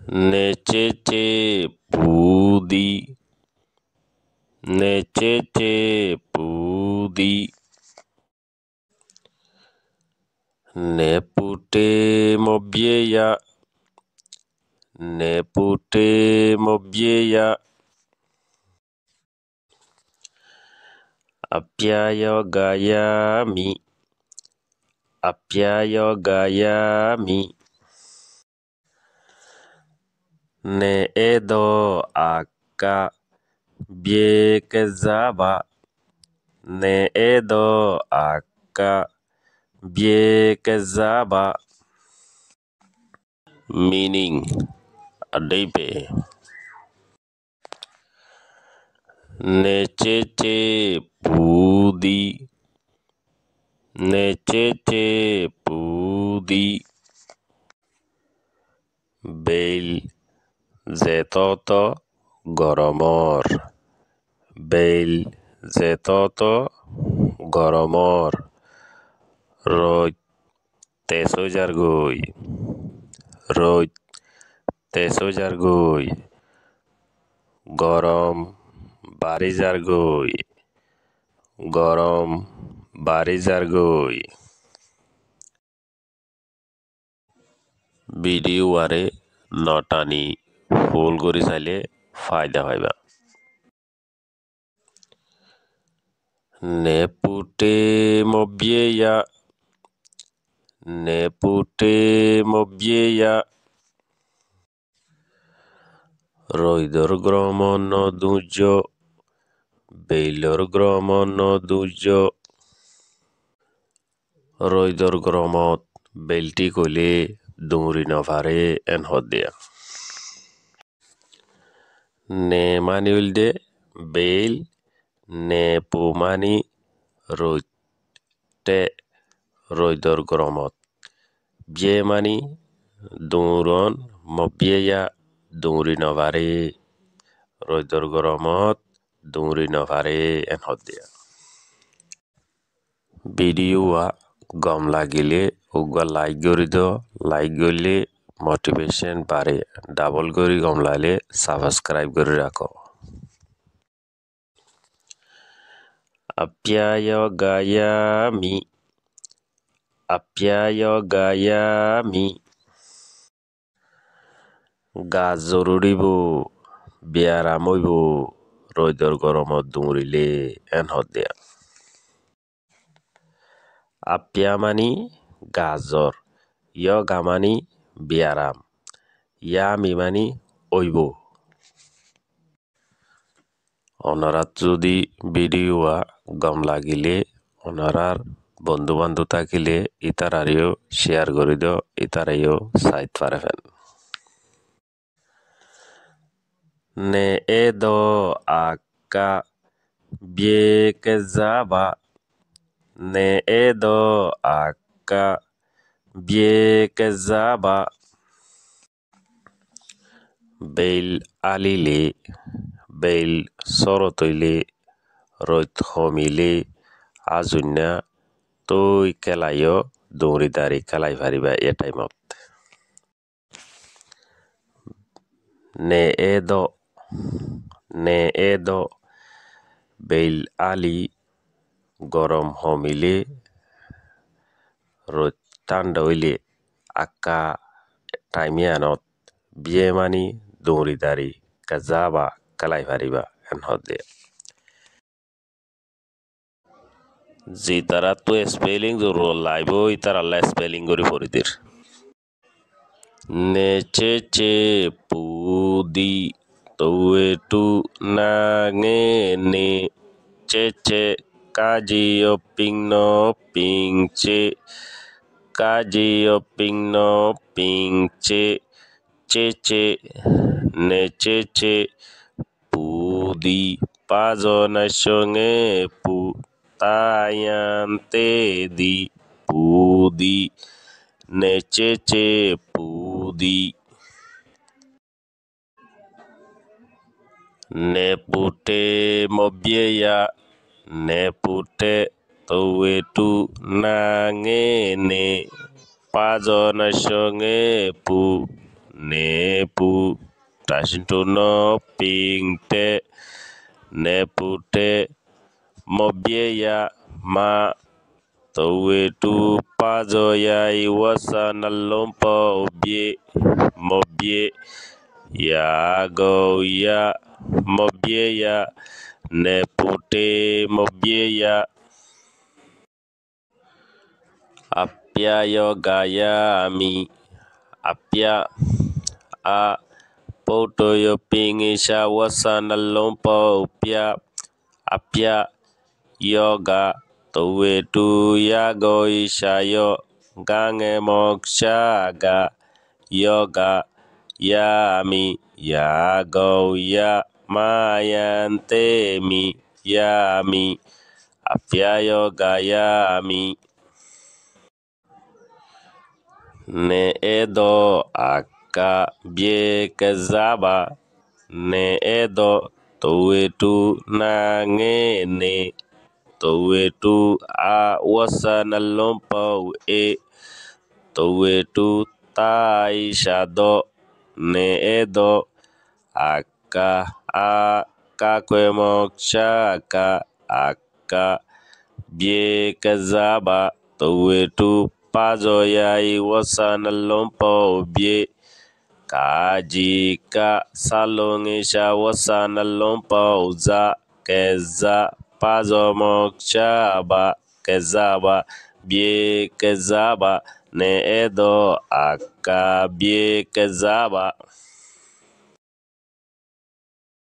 Necece pudi, necece pudi, nepute mobieya, nepute mobieya, apyayo gayami, apyayo gayami, ne edo aka biekezaba, ne edo aka biekezaba. Meaning adaipe necece pudi, necece pudi, beil zetoto goromor, beil zetoto goromor, roj teso jargoi, roj teso jargoi, গরম বাড়ি যার গই, গরম বাড়ি যার গই। Video আরে নটানি ফুল করে চাইলে ফায়দা হইবা। নেপুটে মবিয়েয়া, নেপুটে মবিয়েয়া, রইদর গ্রমণ দুজ, বেইলর গ্রমণ দুজ, রইদর গ্রমত বেলটি কইলে দুমরি নভারে এন হদ্দিয়া। নে মানি উলদে বেইল, নে পু মানি রইতে রইদর গ্রমত, বিয়ে মানি দুরন মবিয়েয়া দুমরি নভারে, রইদর গ্রমত দুমরি নভারে এন হদ্দিয়া। ভিডিও গম লাগিলে উগা লাইক করি দো, লাইক করলে মোটিভেশন বাড়ে, ডাবল করি গম লাগলে সাবস্ক্রাইব করে রাখো। apyayo gayami, apyayo gayami, গাছ জরুরিব ব্যায়াম হইব রইদর গরমত দুমরিলে এন হদ্দিয়া। আপয়া মানি গাজর, ইয়গা মানি ব্যায়াম, ইয়ামি মানি ওইব। ওনারাত যদি ভিডিও গম লাগিলে ওনারার বন্ধু বান্ধব থাকিলে ইতারারিও শেয়ার করে দিও, ইতারাইও সাইত পারেন। নে এদো আকা বিয়েকেজাবা, নে এদো আকা বিয়েকেজাবা, বেইল আলিলে, বেইল সরতইলে, রইত হমিলে, আজুন্যা তৈ কেলাইও দৌড়ি দাঁড়ি খেলাই পারিবা এ টাইমত। নে এদো, নে এদো, বেইল আলি গরম হমিলে, রোদ ঠান্ডা হইলে আকা টাইমিয়ানত বিয়ে মানি দৌড়ি দাঁড়ি কাজাবা খেলাই পারিবা এন হদ্দে। জি তারা তো স্পেলিং জরুর লাইব ইতারাল্লা স্পেলিং করে ফরিদের। নেচেচে পুদি তৌয়েটু নাঙে নে, চেচে কাজিও পিং নো পিংচে, কাজিও পিং নো পিংচে, চেচে নেচেচে পুদি পাজনের সঙ্গে পু তায়ান্তে দি পুদি, নেচেচে পুদি। নেপুটে মবিয়েয়া, নেপুটে তৌয়েটু নাঙে নে, পাজনের সঙ্গে পু, nepu tashintono pingte nepute mobieya ma towetu pazoya iwasa nalompa obie mobie ya goya mobieya nepute mobieya apya yogaya ami apya a poto yo pingisha wasa nalompa upya apya yoga towetu yago ishayo gange mokshaga yoga yami yago ya mayantemi yami apya yoga yami ne edo aka bie kezaba ne edo towetu nangene towetu a wasa nalompa towetu taishado ne edo aka kakwemoksha aka bie kezaba towetu pazoya iwasa nalompa obie kajika salongisha wasa nalompa uza keza pazo mokshaba kezaba bie kezaba ne edo aka bie kezaba